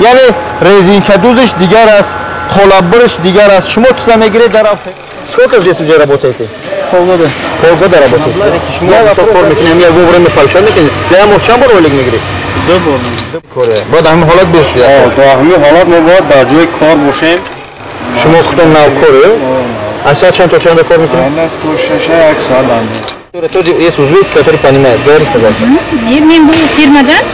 یعنی резинка дузиш дигар аст, қолаббирш дигар аст. Шумо чиза мегиред дар авто? Сколько здесь уже работаете? Полгода. Полгода работаете. Шумо кор мекунем, я вовремя фалшан мекунем. Я мо чанд бор олег мегиред? 2 бор. Коре. Бод ҳамин ҳолат бешуд. То ҳамин ҳолат мо бод дар ҷои кор бошем. Шумо худтон навкоре? Аз соат чанд то чанд кор мекунед? Ана то 6-1 соат дам. Тоже есть узлы, которые понимают. Говорите, пожалуйста. Мен был фирмадан.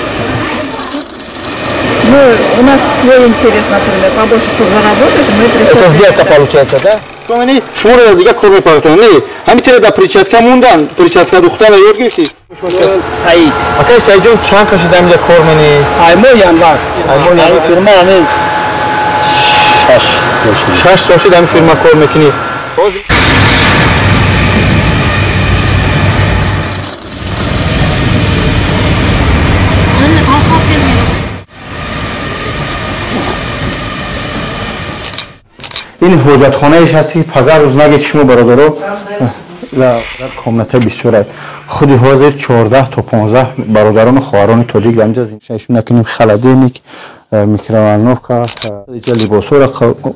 Ну, у нас свой интерес, например, побольше, чтобы заработать, мы приходим. Это сделка получается, да? Шумони шумора дига кор мепартон. Не, ҳамин тера да причатка мондан, причатка духтара ёд гирифти. Саид. Акай Саидҷон чанд кашид ҳаминҷа кор менӣ? Аймо январ. Аймо фирма ҳамин 6 сол шуд ҳамин фирма кор мекунӣ. ин ҳоҷатхонаеш ҳаст ки пагар рӯз нагед шумо бародаро дар комната бисёрад худи ҳозир 14 то 15 бародарону хоҳарони тоҷик дар инҷа шун накунем холодильник микроволновка инҷа либосоро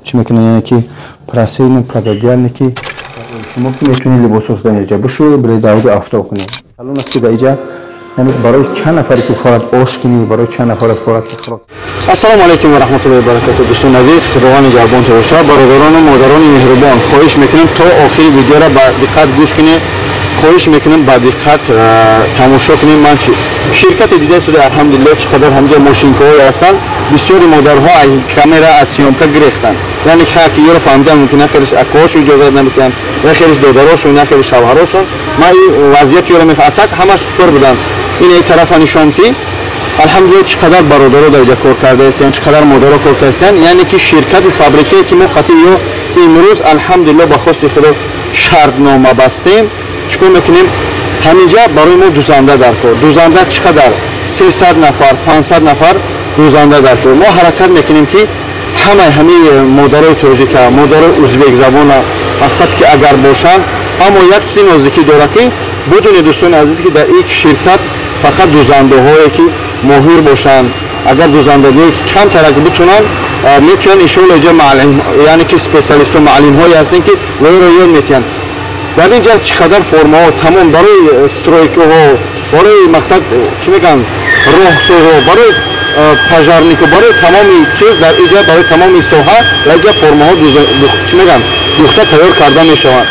чӣ мекунем яне ки прасильник прододиальники шумо ки метавонед либосоро дар инҷа бишӯед барои давози афтоб кунед алон аст ки дар инҷа яъне барои чанд нафаре ки форад ош кунӣ барои чанд нафаре форад ки хӯрок. Ассалому алайкум ва раҳматуллоҳи ва баракатуҳ. Дӯстон азиз, худованд нигарбон боша. Бародарону модарони меҳрубон, хоҳиш мекунем то охири видеоро ба диққат гӯш кунед. Хоҳиш мекунем ба диққат тамошо кунем. Ман ширкати дида суд алҳамдулиллоҳ чӣ қадар ҳамҷа мошинкаҳое ҳастанд. Бисёри модарҳо аз камера аз сёмка гирехтанд. Яъне хаки ёро фаҳмида мумкин нахелиш акошу иҷозат намекунанд, нахелиш додарошон, нахелиш шавҳарошон. Ман ин вазъияти ёро мехоҳам так ҳамаш пур буданд. ин ай тарафа нишонти алҳамдулиллоҳ чӣ қадар бародаро дар инҷа кор кардаистанд, чӣ қадар модаро кор кардаистанд. Яъне ки ширкати фабрикае ки мо қатъи ё имрӯз алҳамдулиллоҳ ба хости худо шартнома бастем. чикор мекунем ҳаминҷа барои мо дузанда дар кор. Дузанда чӣ қадар 300 нафар 500 нафар дузанда дар кор. мо ҳаракат мекунем ки ҳамаи модарои тоҷика, модарои ӯзбекзабона мақсад ки агар бошанд, аммо як чизи нозикӣ дора ки будунед дӯстони азиз ки дар ин ширкат фақат дузандаҳое ки моҳир бошанд. агар дузандаҳое ки камтарак битунанд метавонанд иншоалло инҷа маълим яъне ки специалисту маълимҳое ҳастанд ки лоиро ёд метавонанд. дар ин ҷо чӣ қадар формаҳо тамом барои стройкаҳо, барои мақсад чӣ мегӯянд роҳсоҳо, барои пожарникҳо, барои тамоми чиз дар ин ҷо барои тамоми соҳа дар ин ҷо формаҳо чӣ мегӯянд духта тайёр карда мешаванд.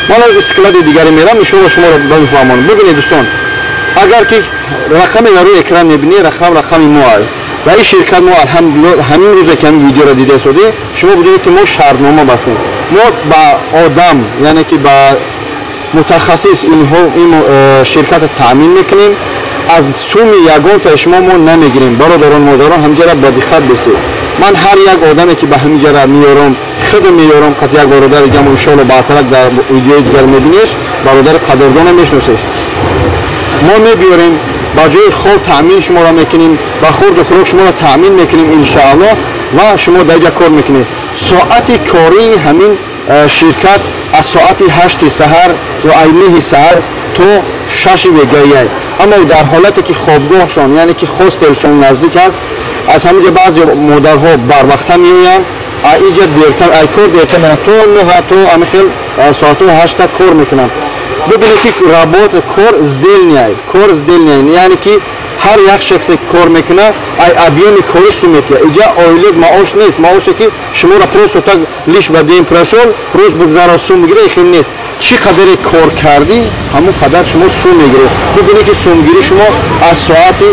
ман аз склади дигаре мерам иншоалло шуморо бимефаҳмонам. бибинед дӯстон, агар ки рақаме дар рӯи экран мебинед рақами мо аст. дар ин ширкат мо алҳамдулиллоҳ ҳамин рӯзе ки ҳамин видеоро дида истодед шумо бидонед ки мо шартнома бастем. мо ба одам яъне ки ба мутахассис ин ширката таъмин мекунем. аз суми ягонта шумо мо намегирем. бародарон модарон ҳамҷара ба диққат бисед. ман ҳар як одаме ки ба ҳаминҷара меёрам худ меёрам қат як бародари дигар иншоалло баъдтарак дар видеои дигар мебинеш бародари қадрдона мешносеш. мо мебиёрем ба ҷои хоб таъмин шуморо мекунем, ба хурду хӯрок шуморо таъмин мекунем иншааллоҳ ва шумо дар ҷа кор мекунед. соати кории ҳамин ширкат аз соати 8 саҳар ё аз 9 саҳар то 6 вегаияд. аммо дар ҳолате ки хобгоҳшон яъне ки хостелшон наздик аст, аз ҳаминҷа баъзе модарҳо барвақта меоянд, инҷа дертар ай кор дертар мерам то 9 то амихел соатҳо 8 кор мекунам. бибинед ки работа кор сделняй, яъне ки ҳар як шахсе кор мекуна ай объеми кориш суметия. инҷа оилик маош нест, маоше ки шуморо просто так лиш ба дем прошел рӯз бигзара сум мегире хел нест. чӣ қадаре кор кардӣ ҳамон қадар шумо сум мегиред. бибинед ки сумгирӣ шумо аз соати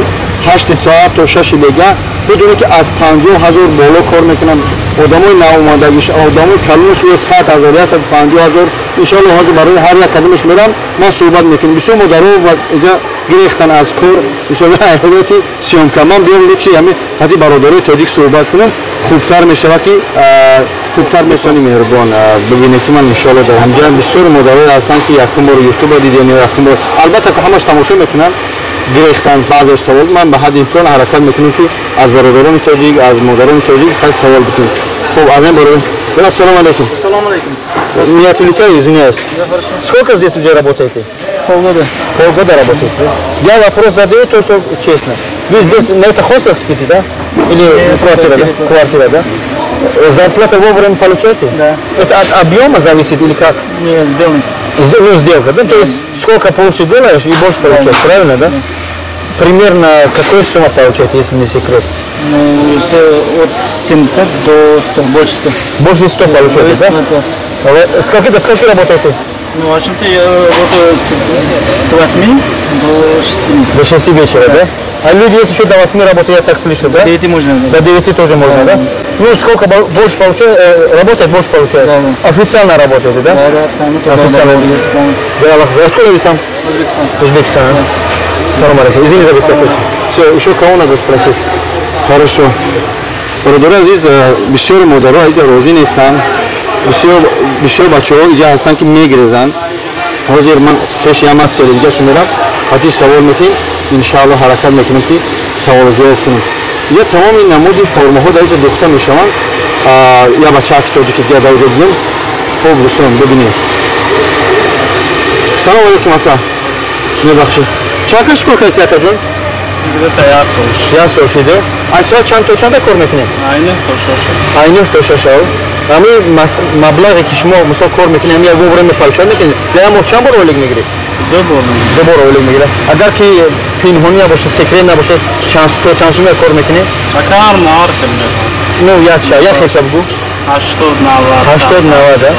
8 соат то 6 бега бидонед ки аз 50,000 боло кор мекунам. одамои наомадагиш одамои калонаш рӯи 100,000 150,000 иншоаллоҳ ҳозир барои ҳар як қадамаш мерам ман суҳбат мекунам. бисёр модаро инҷа гирехтан аз кор иншоаллоҳ ҳаёти сёмка. ман биём личи ҳамин қади бародарои тоҷик суҳбат кунам хубтар мешава ки хубтар месони меҳрубон. бибинед ки ман иншоаллоҳ дар ҳамҷа бисёр модарои ҳастанд ки якум бор ютуба дидем якум бор албатта ки ҳамаш тамошо мекунанд гирехтан баъзеш савол. ман ба ҳадди имкон ҳаракат мекунам ки аз бародарони тоҷик аз модарони тоҷик ҳар савол бикунем. хуб аз ин барои ассалому алайкум. Не отвлекай, извиняюсь. Сколько здесь уже работаете? Полгода. Полгода работаете? Я вопрос задаю, то, что честно. Вы здесь на это хостел спите, да? Или квартира, да? Квартира, да? Зарплата вовремя получаете? Да. Это от объема зависит или как? Нет, сделано. Ну, сделка, да? То есть сколько больше делаешь и больше получаешь, правильно, да? Примерно какую сумму получаете, если не секрет? Ну, что от 70 до 100, больше 100. Больше 100 получаете, да? С скольки до скольки работаете? Ну, в общем-то, я работаю с 8 до 6. До 6 вечера, да? А люди, если еще до 8 работают, я так слышу, да? До 9 можно. До 9 тоже можно, да? Ну, сколько больше получаете, работать больше получаете? Да. Официально работаете, да? Да, официально. Официально. Да, откуда вы сам? Узбекистан. Узбекистан, да? Салам алейкум. Извини за беспокойство. Все, еще кого надо спросить? Хорошо. برادر عزیز بسیار مادرها اینجا راضی نیستن بسیار بچه‌ها اینجا هستن که میگریزن حاضر من پیش هم از سریجاشون میرم آتیش سوال میتیم ان شاء الله حرکت میکنیم که سوال جواب کنیم اینجا تمام این نمودی فرم‌ها در اینجا دوخته میشوند یا بچه که دیگه در اینجا دیدیم خوب دوستان ببینید سلام علیکم اکا میبخشید چند کش کار کسی اکا جون؟ Где-то я Я слушаю. А что чанта кормит не? Айны, то шоша. Айны, то шоша. А мы маблага кишмо мусо кормит не, я во время получаем не. Я ему чамбор олег мигри. Добор олег мигри. Агар ки пинхония боше секрет на боше чансу не кормит не. Акар нар кемне. Ну я хочу бу. 80 нава. Да?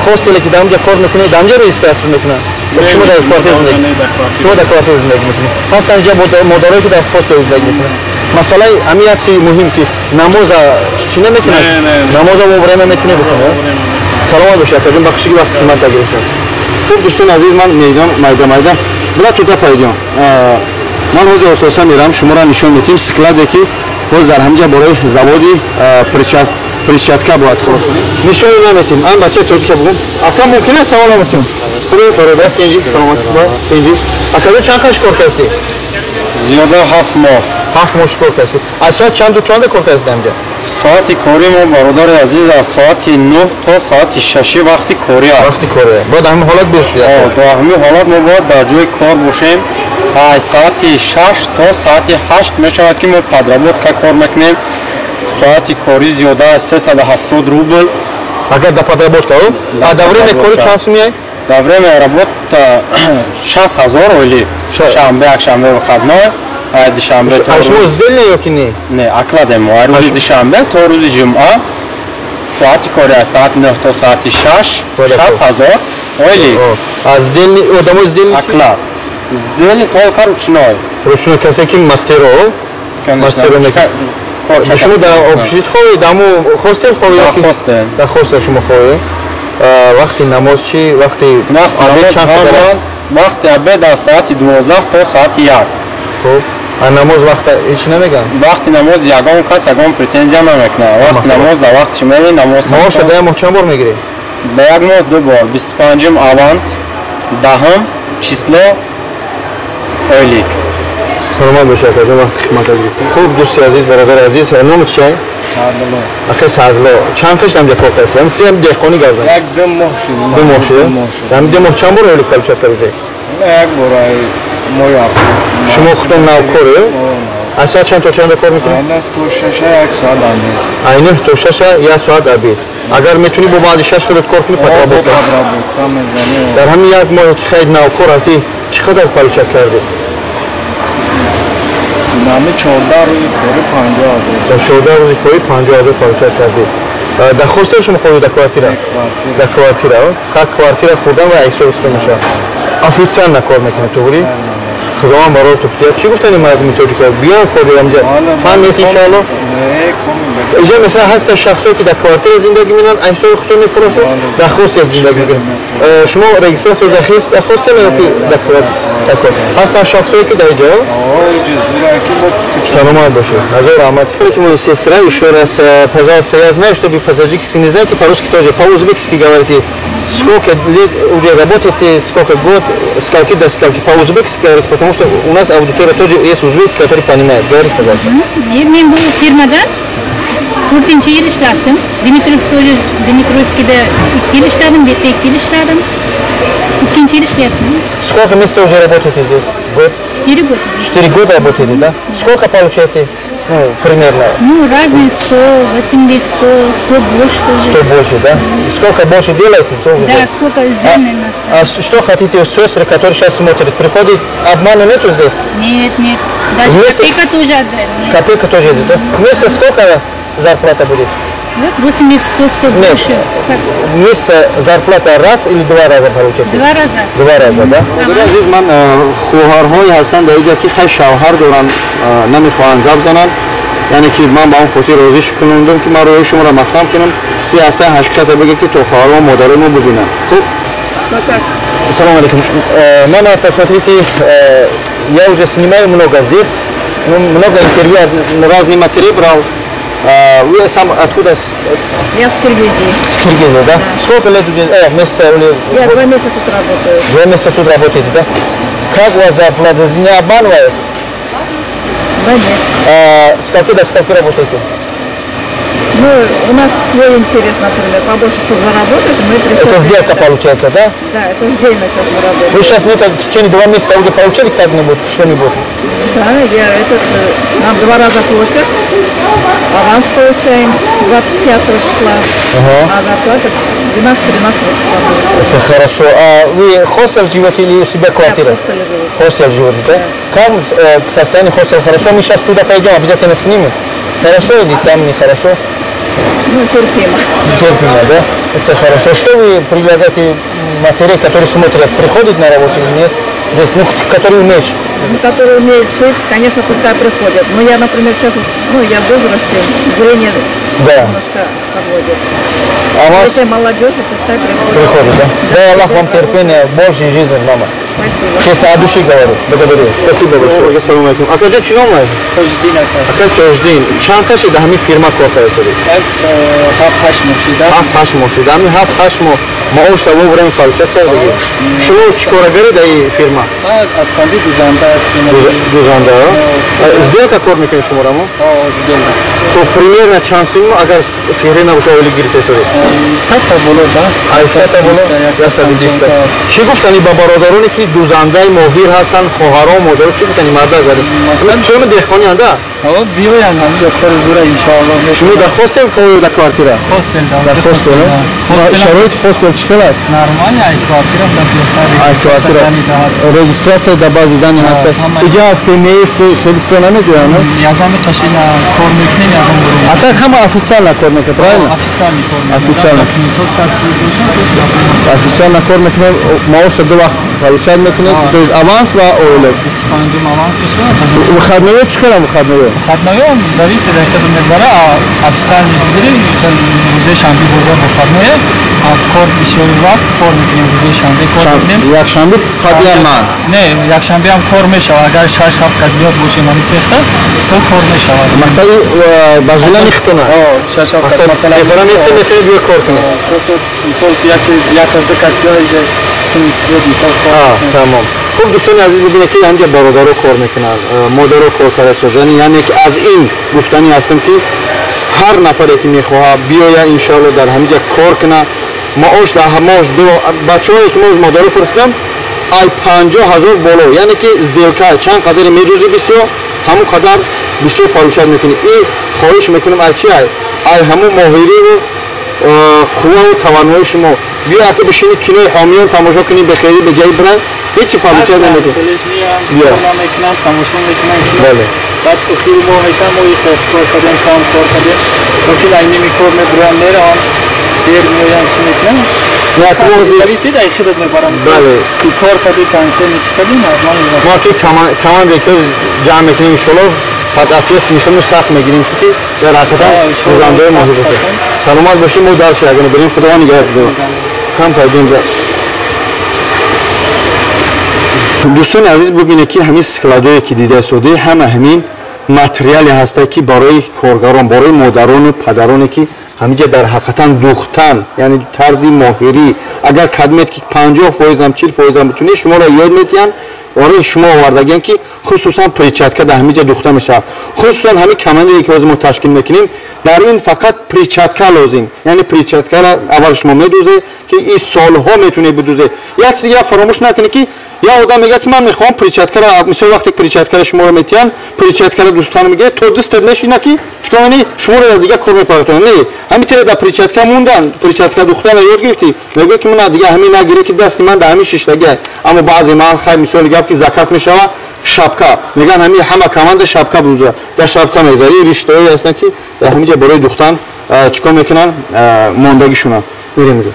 Хостеле ки дамжа кормит не, дамжа регистрация мекна. Почему да квартира не? Почему да квартира не мекна? Хасан жа модарой ки да хостел не мекна. Масалай амияти мухим ки намоза чи не мекна? Намоза во время мекна букна. Салом боша кажем бахшиги вақт хизмат гирифтам. Хуб дӯстон азиз ман мейдон майда була туда пайдём. Ман ҳозир асосан мерам шуморо нишон медиҳем складе ки ҳозир ҳамҷа бораи заводи причатка бояд кор кунем. Нишони наметем. Ан бачаи тоҷика бугум. Ака мумкин аст савол наметем. Хубе бародар кенҷи саломат ба кенҷи. Акаҷо чанд қаш кор кардӣ? Зиёда 7 моҳ. 7 моҳ кор кардӣ. Аз соат чанду чанда кор кардӣ ҳамҷа? Соати кори мо бародари азиз аз соати 9 то соати 6 вақти кори аст. Вақти кори. Бояд ҳамин ҳолат бешуд. До ҳамин ҳолат мо бояд дар ҷои кор бошем. Аз соати 6 то соати 8 мешавад ки мо подработка кор мекунем. Соати кори зиёда аз 370 рубл. Агар да подработка, а до время кори чанд сум меай? До время работа 6000 или шанбе, якшанбе выходной, а душанбе то. А шумо сделали ё ки не? Не, акладем. А рӯзи душанбе то рӯзи ҷумъа соати кори аз соати 9 то соати 6 6000 или. А сделали одамо сделали? Аклад. Сделали только ручной. Ручной касе ки мастеро? Мастеро мекунад. Шумо да общежит хоҳед, даму хостел хоҳед ё ки? Хостел. Да хостел шумо хоҳед. Вақти намоз чӣ? Вақти обед чанд қадар? Вақти обед аз соати 12 то соати 1. Хуб. А намоз вақта ҳеч намегӯям? Вақти намоз ягон кас ягон претензия намекунад. Вақти намоз да вақти мери намоз. Маоша да як моҳ чанд бор мегирӣ? Ба як моҳ 2 бор. 25 аванс, 10 число ойлик. Саломат боша акаҷон вақти хидматат гирифтем. Хуб дӯсти азиз, бародари азиз, номи чиай? Садло. Ака Садло. Чанд қиш ҳамҷа кор кардӣ? Ҳам киси ҳам деҳқонӣ гардан? Як 2 моҳ шуд. 2 моҳ шуд? Ҳам 2 моҳ чанд бор ойлик получат кардӣ? Як бор ай мояк. Шумо худтон навкоре? Аз соат чанд то чанда кор мекунед? Айна то 6 як соат обед. Айна то 6 як соат обед. Агар метунӣ бо баъди 6 худот кор кунӣ подработка. Подработка мезанӣ. Дар ҳамин як моҳе ки хайд навкор ҳастӣ, чӣ қадар получат кардӣ? Нами 14 рӯзи кори 50000. Дар 14 рӯзи кори 50000 получат кардӣ. Дар хостел шумо хоҳед дар квартира? Дар квартира. Как квартира хурдан ва эксори худтон мешавад. Официально кор мекунед, тугри? Худованд барои ту птиҳад. Чӣ гуфтани мардуми тоҷика? Биён кори ҳамҷа. Фан нест иншоалло? اینجا مثلا هست شخصایی که در کوارتر زندگی می‌کنن ایسای خودتون می‌فروشن در هاستل زندگی می‌کنن شما رجیستر داخل در هاستل یا در کوارتر هستن شخصایی که در اینجا سلامت باشه هزار رحمت خیلی мою сестра еще раз пожалуйста я знаю что вы по-таджикски не знаете по-русски тоже по-узбекски говорите сколько лет уже работаете сколько год скольки до скольки по-узбекски говорите потому что у нас аудитория тоже есть узбек который понимает говорите пожалуйста Мен бұл фирмада 4 yıl işledim. Dimitrovski'de 2 yıl işledim, Bette 2 yıl işledim. 2 yıl işledim. Сколько месяцев уже работаете здесь? Год? 4 года. 4 года работаете, да? Сколько получаете? Ну, примерно. Ну, разные 100, 80, 100, 100 больше тоже. 100 больше, да? Сколько больше делаете? Да, сколько сделано нас. А что хотите у сестры, которые сейчас смотрят? Приходит, обмана нету здесь? Нет, нет. Даже копейка тоже отдать. Копейка тоже идет, да? В месяц сколько зарплата будет? Вот 80, 100, 100 больше. Месяц зарплата раз или 2 раза получаете? 2 раза. 2 раза, да? عزیز من خواهرهایی هستند در اینجا که خیلی شوهر دارن نمیخواهند گپ زنن یعنی که من با اون خاطر راضی کنوندم که من روی شما را مخدوم کنم سی هسته حقیقت بگه که تو خواهرها و مادرمو ببینن خوب Салам алейкум. Мама, посмотрите, я уже снимаю много здесь, много интервью, разные материалы брал. Вы сам откуда? Я с Киргизии. С Киргизии, да? Сколько лет здесь? Месяца или... Я 2 месяца тут работаю. 2 месяца тут работаете, да? Как у вас зарплата? Не обманывают? Да нет. Сколько до скольки работаете? Ну, у нас свой интерес, например, побольше, чтобы заработать, мы приходим. Это сделка получается, да? Да, это сдельно сейчас мы работаем. Вы сейчас нет, в течение 2 месяца уже получили как-нибудь, что-нибудь? Да, нам 2 раза платят, аванс получаем 25 числа, а зарплата 12-13 числа получаем. Это хорошо. А вы хостел живете или у себя квартира? Да, в хостеле живу. Хостел живете, да? Как состояние хостела хорошо? Мы сейчас туда пойдем, обязательно снимем. Хорошо или там нехорошо? Ну, терпимо. Терпимо, да? Это хорошо. Что вы предлагаете матерей, которые смотрят, приходят на работу или нет? Здесь, ну, которые умеют. Ну, которые умеют шить, конечно, пускай приходят. Но я, например, сейчас, ну, я в возрасте, зрение немножко подводит. А вас... Если молодежь, пускай приходят. Приходят, да? Дай Аллах вам терпения, больше жизни, мама. Спасибо. Честно, от души говорю. Благодарю. Спасибо большое. Ассаламу алейкум. А как чином вы? Тождин акад. А как Тождин? Чанд таши да хами фирма кофе сори? Хаб хашмо шида. Хаб хашмо шида. Хами хаб хашмо маош того время фалкет кардagi. Шумо чикорагари да и фирма? Асанди дузанда. Дузанда. Сделка кор мекунед шумо рамо? Сделка. То примерно чанд сумма агар сигаре набоша оли гирите сори? 100 та боло да. Ай 100 та боло? 120. Чӣ гуфтани ба бародароне ки дузандаи моҳир ҳастанд, хоҳаро, модаро чӣ гуфтани марда зарӣ? Шумо деҳқониянд а? биёянд ҳамҷо кори зура иншоаллоҳ. Шумо дар хостел ё дар квартира? Хостел да. Дар хостел. Шароити хостел чӣ хел аст? Нормально, ай квартира да квартира. Регистрация да бази дани ҳаст. Иҷа ФМС хеле чизо намедоянд? Ягон кашина кор мекунем, ягон бурум. А так ҳама официально кор мекунад, правильно? Официально кор мекунем. Официально. Официально кор мекунем, маошро ду вақт получать мекунед, то есть аванс ва оилет. 25 аванс мешавад. Выходной чӣ хелам выходной? Выходной зависит, як мебара, официально бигирем, рӯзи шанбе бозор выходной, а кор бисёри вақт кор мекунем рӯзи шанбе кор мекунем. Якшанбе қадъиян ман? Не, якшанбе ҳам кор мешавад, агар 6 ҳафта зиёд бошем ҳами сехта, со кор мешавад. Мақсади ба зула мехтона? 6 ҳафта масалан. Эфора меса мехтона биё кор кунем. Мисол як азда касбиҳои свет мисол кор. Тамом. Хуб дӯстони азиз бибинед ки ҳамҷа бародаро кор мекунанд, модаро кор созани, яъне ки аз ин гуфтанӣ ҳастам ки ҳар нафаре ки мехоҳад биёя иншоалло дар ҳамҷа кор куна. Маош дар маош бачаҳое ки мо модаро пурсидам ай 50,000 боло, яъне ки сделка чанд қадаре медӯзи бисёр, ҳамон қадар бисёр получат мекунӣ. И хоҳиш мекунам аз чи ай ҳамон моҳирию қувваву таваннои шумо биё ҳатто бишини кинои ҳомиён тамошо кунӣ бехейрӣ ба ҷайи биранд ҳечи получат намекунӣ. Бале. بعد اخیر ما همیشه ما یک کار کردیم کام کار کردیم ممکن اینی میکور میبرم میرم دیر میان چی میکنم زیادی دای خودت میبرم بله کار کردی تانکو میچکردیم ما که کمان دیگه جمع میکنیم شلو فقط است میشم سخت میگیریم چون در حقیقت روزنده ماهی باشه سلامت باشیم و درش اگه بریم خدا نگهدار کم پیدیم دوستان عزیز ببینید که همین سکلادایی که دیده سوده همین ماتریالی هسته که برای کارگران برای مادران و پدرانی که همینجا در حقیقتا دوختن یعنی طرز ماهری اگر کدمت که 50% هم 40% بتونی شما را یاد میتین وارد شما آوردگین که خصوصا پریچاتکا در همینجا دوخته میشه. خصوصا همین کمندی که از ما تشکیل میکنیم در این فقط پریچاتکا لازم. یعنی پریچاتکا را اول شما میدوزه که این سالها میتونه بدوزه. یک چیز دیگه فراموش نکنید که یا آدم میگه که من میخوام پریچاتکا را، مثلا وقتی پریچاتکا را شما رو میتین پریچاتکا را دوستان میگه تو دستت نشینه که چیکار کنی شما رو دیگه کار میپرتون. نه همینطوری در پریچاتکا موندن، پریچاتکا دوختن رو یاد گرفتی میگه که من دیگه همین نگیره که دست من در همین ششتگی. اما بعضی من خیلی مثال گفت که زکات میشه شبکه میگن همین همه کمند شبکه بوده در شبکه میذاری رشته‌ای هستن که در همینجا برای دوختن چیکار میکنن موندگیشون میریم.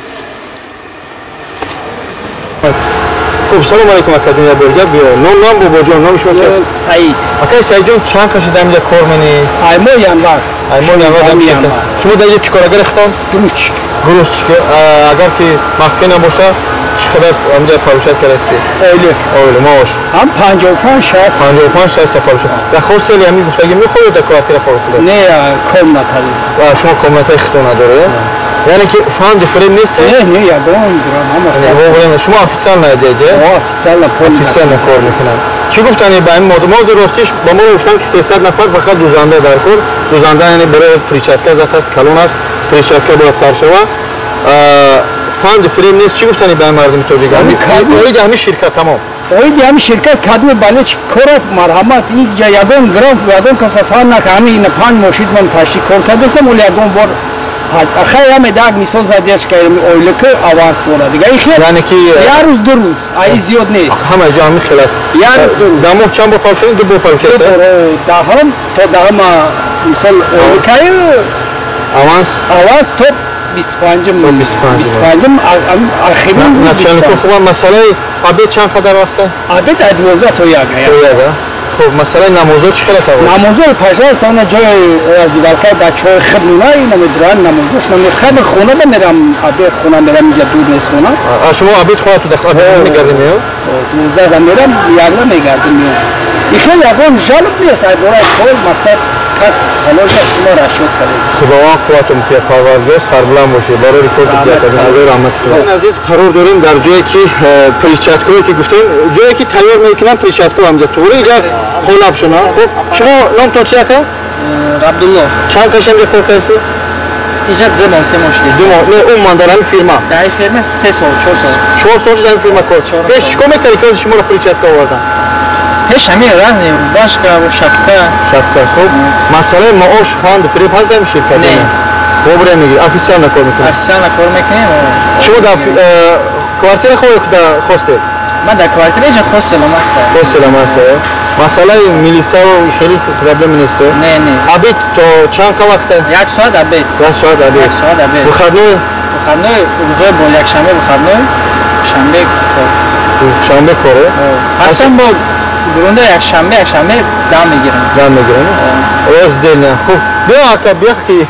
خب سلام علیکم اکادمی برگا بیا نام بابا جان نام شما چیه؟ سعید. اوکی سعید جان چند کشید اینجا کار منی؟ ایمان ینور. ایمان ینور. شما در اینجا چیکار گرفتم؟ گروش که اگر که مخفی نباشه چقدر اینجا پروژه کردی؟ اولی ماش. هم 55 60 تا پروژه. در خواسته همین گفتگی میخوره در کوارتر فروخته؟ نه کامناتری. شما کامناتری خودتون نداره؟ یعنی که فاند فریم نیست؟ نه یادم دارم. شما افیسال ندیده؟ افیسال کار میکنن. چی گفتن به این موضوع راستش با ما گفتن که 300 نفر فقط دوزنده در کار. دوزنده یعنی برای پریچاتکا زکاس کلون است. پریچاتکا باید سر شود. فاند فریم نیست. چی گفتن به این مردم تو بگم؟ اولی همین شرکت تمام. اولی همین شرکت کدوم بالای کار مرحمت این یادم گرفت یادم کسافان نکامی این 5 ماشین من تشکیل کرده استم ولی یادم بار خیلی همه داغ مثال زدیش کردیم اولی که آواز داره دیگه این خیلی یعنی که یه روز دو روز ای زیاد نیست همه جا همین خلاص یه روز دو روز دمو چند با پالشین دو با پالشین دهم تا دهم مثال اولی که آواز تو 25 آخرین نچند که خوبه مسئله آبید چند قدر رفته؟ آبید 12 تا یک خب مسئله نمازو چی خیلی تاوید؟ نمازو پجای سانه جای از دیوالکای بچه های خدمونایی نمیدران نمازوش نمیخواد خونه بمیرم آبید خونه میرم اینجا دور نیست خونه شما آبید خونه تو دخواه میگردی میو؟ 12 میرم یالا میگردی میو این خیلی اقوام جالب نیست برای کل مقصد کت حلال جا شما را شد کنید خداوند قوتم که پروردگار سربلند باشه برای ریکورد دیگه نظر رحمت خدا عزیز قرار داریم در جایی که پریچاتکایی که گفتیم جایی که تیار میکنن پریچاتکو همجا طوری اینجا قلاب شما خب شما نامتون چیه که؟ عبدالله چند کش اینجا کار کسی؟ اینجا 2 ماه 3 ماه شده نه اون من در همین فیرما در این فیرما 3 سال 4 سال در این فیرما کار بهش چیکار میکنی که شما رو پریچاتکا آوردن؟ پیش همین رازی باشکا و شکتا خوب مسئله معاش فاند فریب هست در شرکت نه خبره میگیری افیسیال نکار میکنی افیسیال نکار میکنیم شما در کوارتر خود در خواسته من در کوارتر اینجا خواستم هست مسئله میلیسا و خیلی پرابلم نیست نه عبید تو چند که وقته؟ 1 ساعت عبید بخدنوی روزای با یک شنبه بخدنوی شنبه کاره؟ اصلا با برونده یک شنبه دم میگیرم راست دل نه خوب بیا اکا بیا کی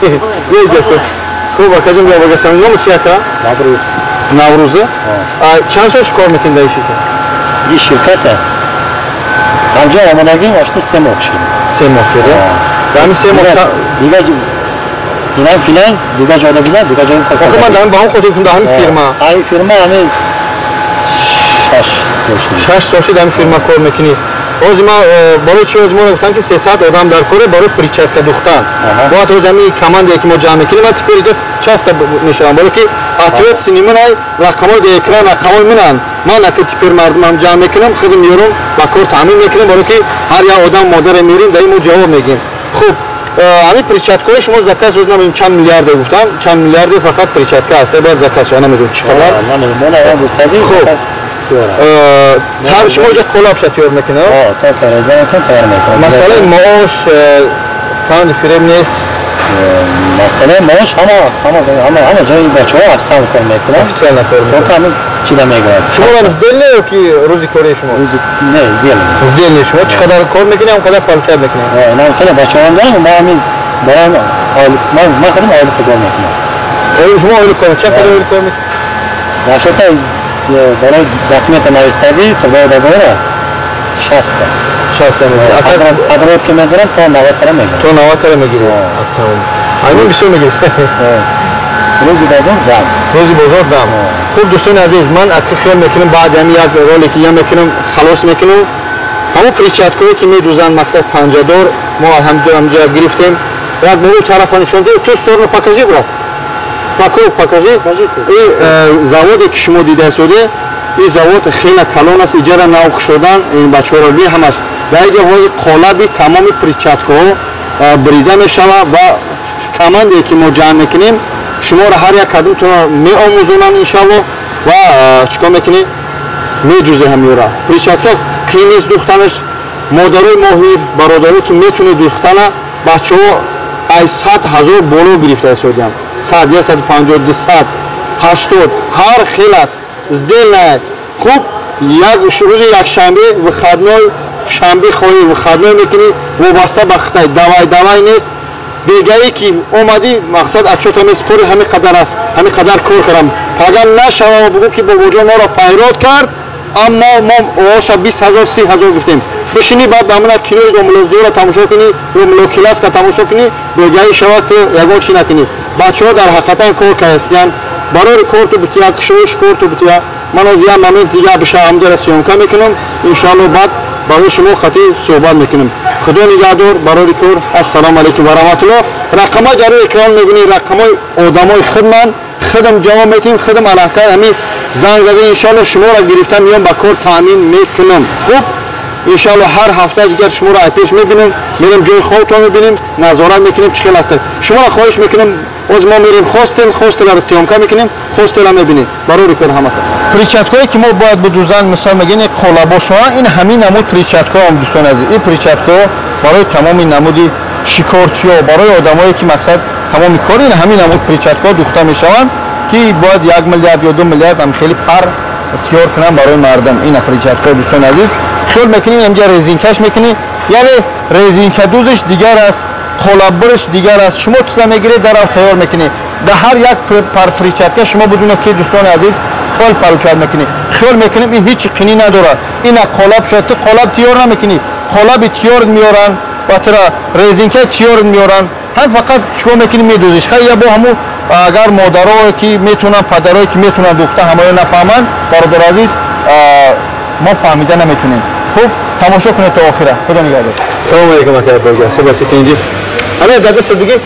بیا اینجا خوب اکا جون بیا بگم نام چی اکا نوروزه چند سالش کار میکنی در این شرکت این شرکته همجا آمدگی واسه 3 ماه شده 3 ماه شده در همین 3 ماه دیگه اینا فعلا دیگه جا نمیده دیگه جا آخه من دارم با هم خودتون در همین فیرما همین 6 سال شده همین فیرما کار میکنی روزی ما برای چی روز ما گفتن که 300 آدم در کاره برای پریچاتکا دوختن باید روز همین کماندی که ما جمع میکنیم من تپری جا چست میشم برای که اعتیاد سینما نای رقمای در اکران رقمای منن من اگه تپر مردمم جمع میکنم خودم میارم با کار تعمین میکنم برای که هر یا آدم مادر میریم در این جواب میگیم خوب همین پریچاتکای شما زکات روز نمیدونم چند میلیارد گفتم چند میلیارد فقط پریچاتکا هست باید زکات شما نمیدونم چی خبر خوب شما اینجا قلاب شد تیار میکنه؟ تا پرزه میکنم تیار میکنم مسئله معاش فاند فریم نیست؟ مسئله معاش همه جایی بچه ها افسان کار میکنم افسان نکار میکنم تو همین چی دا میگرد شما هم زدل نه که روزی کاری شما؟ نه زدل نه شما چقدر کار میکنی هم قدر پالکر میکنی؟ نه خیلی بچه ها هم دارم ما همین برام من خودم آیل کار میکنم شما آیل کار چه قدر آیل کار میکنی؟ نفتا برای دکمنت نویستگی تو باید داره 60 میگیره ادرات که میذارم تا 90 تا میگیره تو 90 تا میگیری همین بیشتر میگیری روزی بازار دم خوب دوستان عزیز من اگه خیال میکنم بعد هم یک رولی که میکنم خلاص میکنم همون پریچاتکایی که میدوزن مقصد 50 دور ما همجا گرفتیم یک مرو طرف نشونده تو сторону покажи брат вокруг покажи این заводи که شما دیده شده این завод خیلی کلان است اجاره نو شدن این بچه‌ها هم است در اینجا های قالبی تمام پریچاتکاها بریده میشود و کماندی که ما جمع میکنیم شما را هر یک کدومتون می آموزونن انشالله و چیکار میکنی میدوزه همیورا پریچاتکا قیمت نیست دوختنش مادرای ماهیر برادری که میتونه دوختنه بچه‌ها 100,000 بالا گرفته شدیم 100 150 200 80 هر خیلی است زدل نه خوب یک روز یک شنبه و خدمای شنبه خواهی و خدمای میکنی وابسته به خطای دوای نیست دیگری که اومدی مقصد اچوتا میسپوری همین قدر است همین قدر کار کردم اگر نشوه و بگو که با وجود ما را فیراد کرد اما ما اوشا 20,000 30,000 گفتیم بشینی بعد به همون کینوی دو ملوزدی را تماشا کنی دو ملو کلاس که تماشا کنی دیگری شود تو یکون چی نکنی بچه ها در حقیقتا کار کردن برای کار تو بتیا کشوش کار تو بتیا من از یه مومنت دیگه بشه همجا را سیومکا میکنم انشاءالله بعد برای شما خطی صحبت میکنم خدا نگهدار برای کار السلام علیکم و رحمت الله رقمای در اکران میبینی رقمای آدمای خودمان خودم جواب میتیم خودم علاقه همین زنگ زده انشاءالله شما را گرفتم میام با کار تامین میکنم خوب انشاءالله هر هفته دیگر شما را پیش میبینیم میریم جای خودتون میبینیم نظارت میکنیم چه خیلی است شما را خواهش میکنم از ما میریم هاستل را سیامکا میکنیم هاستل را میبینیم برای کار همه پریچاتکایی که ما باید بدوزن مثلا میگین قالباش ها این همین نمود پریچاتکا هم دوستان عزیز این پریچاتکا برای تمام نمودی شکارچی ها برای آدمایی که مقصد تمام کار این همین نمود پریچاتکا دوخته میشوند که باید 1 میلیارد یا 2 میلیارد هم خیلی پر تیار کنن برای مردم این پریچاتکا دوستان عزیز خیال میکنین اینجا رزین کش میکنی یعنی رزین کدوزش دیگر است قالبش دیگر است شما چیزا میگیرید در تیار میکنی در هر یک پر پریچاتکا شما بدون که دوستان عزیز خال پروچار میکنی خیال میکنیم این هیچ قینی نداره این قالب شد تو قالب تیار نمیکنی قالب تیار میارن و ترا رزینکه تیار میارن هم فقط شما میکنی میدوزیش خیلی با همو اگر مادرها که میتونن پدرایی که میتونن دختر همه نفهمن برادر عزیز ما فهمیده نمیتونیم خوب تماشا کنید تا آخره خدا نگهدار سلام علیکم اکبر بگم خوب هستید اینجا همین در دست بگید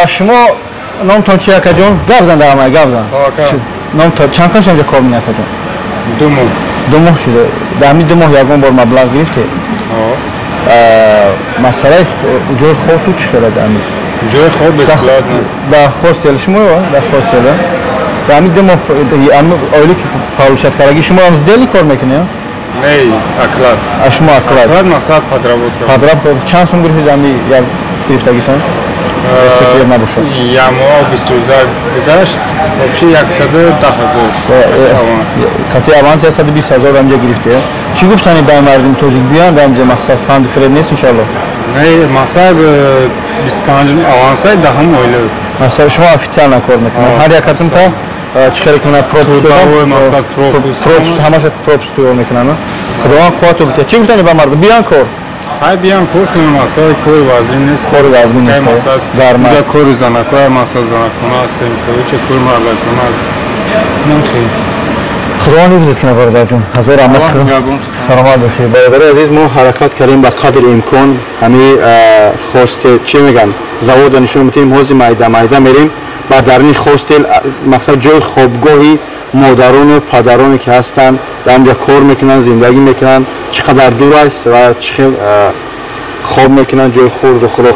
شما نامتون چیه که جون گپ زن در همه گپ زن نامتون چند تا شما کار میکنید دو ماه شده در همین 2 ماه یکم بار مبلغ گرفته مسئله جای خود تو چی کرده همین جای خود بسیار در هاستل شما در هاستل در همین 2 ماه اولی که پاروشت کردگی شما هم زدلی کار میکنی نه اکلار شما اکلار مقصد پدرابود چند سوم گرفتید همین یا گرفتگیتون شکریت نباشه یا ما 20 روزه گذشت بخشی 110,000 کتی اوانس 120,000 همجا گرفته چی گفتنی به مردم توجیه بیان همجا مقصد فند فرد نیست انشالله نه مقصد 25 اوانس های دهم اویله مقصد شما افیتسال نکار میکنه هر یکتون تا چیکار کنه پروپس مقصد پروپس همش پروپس تو میکنن خداوند قوتو بده چی گفتنی به مردم بیان کار های بیان کار کنیم مقصد کار وزین نیست کار وزین نیست گرما کار زنکای مقصد زنکونه است چه کار مرد کنه نمیخوام خدا نمی‌ذاره که برادر جون هزار رحمت کنم سلامت باشید برادر عزیز ما حرکت کردیم به قدر امکان همین خواست چی میگن زواد نشون میدیم حوض مایده میریم و در این خواستل مقصد جای خوابگاهی مادران و پدرانی که هستن در اونجا کار میکنن زندگی میکنن چقدر دور است و چقدر خواب میکنن جای خورد و خوراک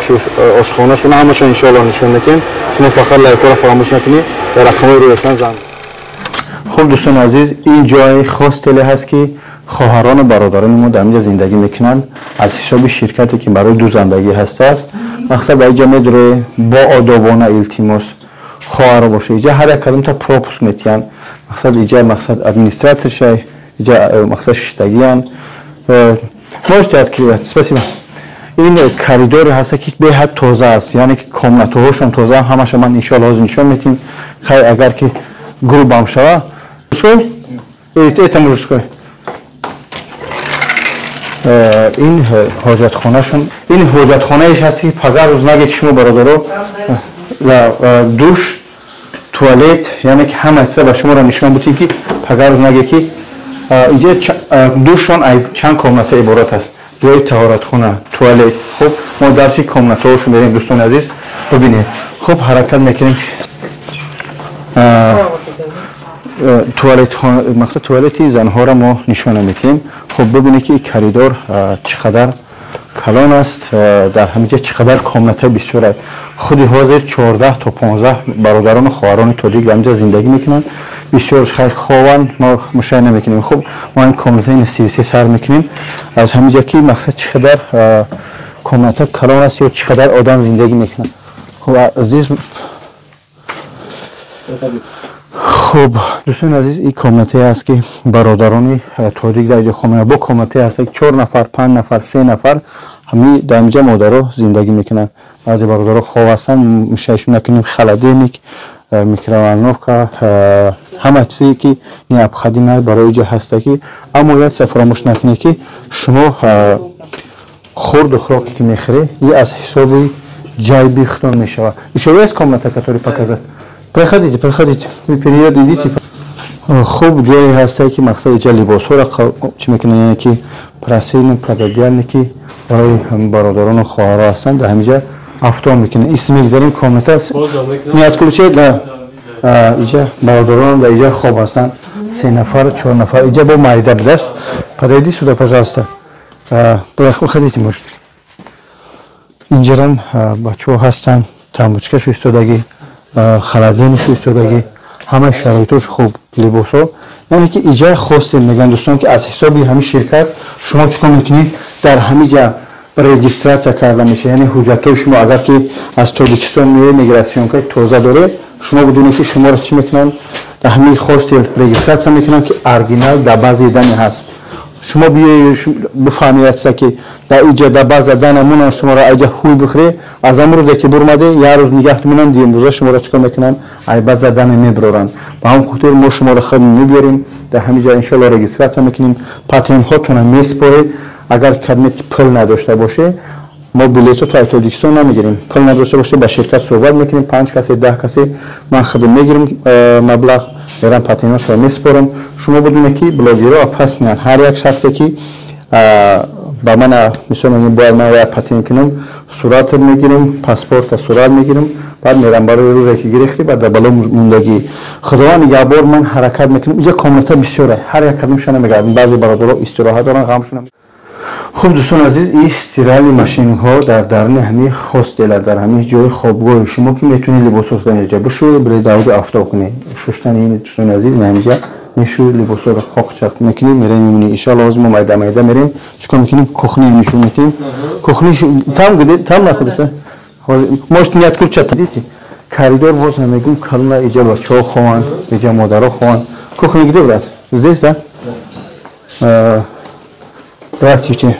آشخانه شون همش ان شاء الله نشون میدیم شما فقط لایک رو فراموش نکنید در رقم روی اکران زنگ. خب دوستان عزیز این جای هاستل هست که خواهران و برادران ما در اینجا زندگی میکنن از حساب شرکتی که برای دوزندگی هست است مقصد به اینجا میداره با آدابانه التماس خواهر باشه اینجا هر یک کدوم تا پروپوس میتین مقصد اینجا مقصد ادمنستراتور شای اینجا مقصد ششتگیان можете открывать спасибо این کاریدور هست که به حد تازه است یعنی که کاملا توهاشون تازه همش من ان شاء الله نشون میدیم خیر اگر که گروه هم شود ایتام روز این حاجت خانه شون این حاجت خانه ایش هستی پدر روز نگه که شما برادرو و دوش туалет, یعنی که همه چیز به شما را نشان بدیم که پگاه روز نگه که اینجا دوشان چند کامنت عبارت است. جای طهارت خانه، توالت. خب ما درسی کامنت هاش می‌بینیم دوستان عزیز. ببینید. خب حرکت میکنیم. توالت مقصد توالتی زنها را ما نشان میدیم. خب ببینید که این کریدور چقدر کلان است، در همینجا چقدر کامنت بسیار است. خودی حاضر 14 تا 15 برادران و خواهران تاجیک در اینجا زندگی میکنند. بسیار خیلی خوان ما مشاهده نمیکنیم. خب ما این کامنت های 33 سر میکنیم از همینجا که مقصد چقدر کامنت کلان است یا چقدر آدم زندگی میکنن. خب عزیز خب دوستان عزیز این کامنت است که برادران تاجیک در اینجا خونه با کامنت است که 4 نفر 5 نفر 3 نفر همین در اینجا مادرها زندگی میکنن. بعضی برادرها خواب هستن مشاهده نکنیم خلدینیک میکرووالنوفکا همه چیزی که نیاب خدمت برای اینجا هست که اما یاد فراموش نکنید که شما خورد و خوراکی که میخوری این از حساب جای بیختون میشود. اشاره از کامنت کاتوری پاکازه پرخدید میپرید دیدید. خوب جایی هسته که مقصد اینجا لباس ها را چی میکنه یعنی که پرسیل پردادیان که برای هم برادران و خواهرها هستن در همینجا افتان میکنه. اسم میگذاریم کامنت هست میاد کلوچه در اینجا برادران در اینجا خواب هستن 3 نفر 4 نفر اینجا با مایده بدست پدایدی سودا پجاسته برخو خدیتی مشت اینجا هم بچه ها هستن تنبوچکش ایستادگی خلدینش ایستادگی همه شرایطش خوب لباس ها یعنی که اینجا خواستیم میگن دوستان که از حسابی همین شرکت شما چیکار میکنید در همینجا رجیستراسیون کرده میشه. یعنی حجت شما اگر که از تاجیکستان میره میگراسیون که تازه داره شما بدونید که شما را چی میکنن در همین هاستل رجیستراسیون میکنن که اورجینال در بعضی دنی هست. شما بفهمید که در اینجا در بعض دنمون شما را اینجا خوب بخره از امروز که برمده یه روز نگهت میکنن دی امروز شما را چیکار میکنن ای بعض دن میبرن با هم خاطر ما شما را خود میبریم در همینجا ان شاء الله رجیستراسیون میکنیم پاتنت هاتون میسپارید. اگر کدمت که پول نداشته باشه ما بلیط رو تا تاجیکستان نمیگیریم. پول نداشته باشه با شرکت صحبت میکنیم 5 کسی 10 کسی من خودم میگیرم مبلغ میرم پاتینات رو میسپارم. شما بدونید که بلاگرها پس میان هر یک شخصی که با من مثلا باید من روی پاتین کنم صورت میگیرم پاسپورت صورت میگیرم بعد میرم برای روزی که گرفتی بعد در بالا موندگی خدا نگهدار من حرکت میکنم. اینجا کامنت بسیاره هر یک کدومشون میگردم بعضی برادرها استراحت دارن غمشون. خب دوستان عزیز این استراحت ماشین ها در درون همین هاستل در همین جای خوابگاه شما که میتونید لباس رو اینجا بشو برای داوود آفتاب کنید شستن این دوستان عزیز اینجا میشو لباس رو خاک چاق میکنید میریم میمونی ان شاء الله از ما مایده میریم چیکار میکنیم کخنی نشون میدیم کخنی تام نخوده ماست میاد کل چت دیدی کاریدور بود میگم کلا اینجا بچه‌ها خوان اینجا مادرها خوان کخنی گده برات زیسته Здравствуйте.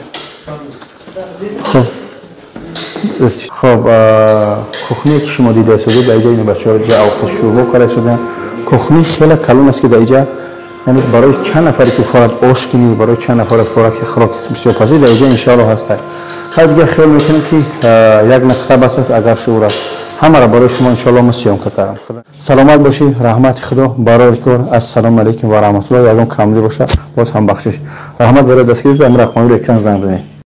خب کخنی که شما دیده شده در اینجا این بچه‌ها جا آوخوش شروع کاره شدن. کخنی خیلی کلان است که در اینجا یعنی برای چند نفری که فقط آش کنی برای چند نفر خوراک بسیار پذیر در اینجا ان شاء الله هست. هر دیگه خیال میکنم که یک نقطه بس است اگر شورا همه را برای شما ان شاء الله مسیام کردم. سلامت باشی رحمت خدا برای کار السلام علیکم و رحمت الله یگان کاملی باشه باز هم بخشش رحمت برای دستگیری امر اخوانی رو اکران زنگ بزنید.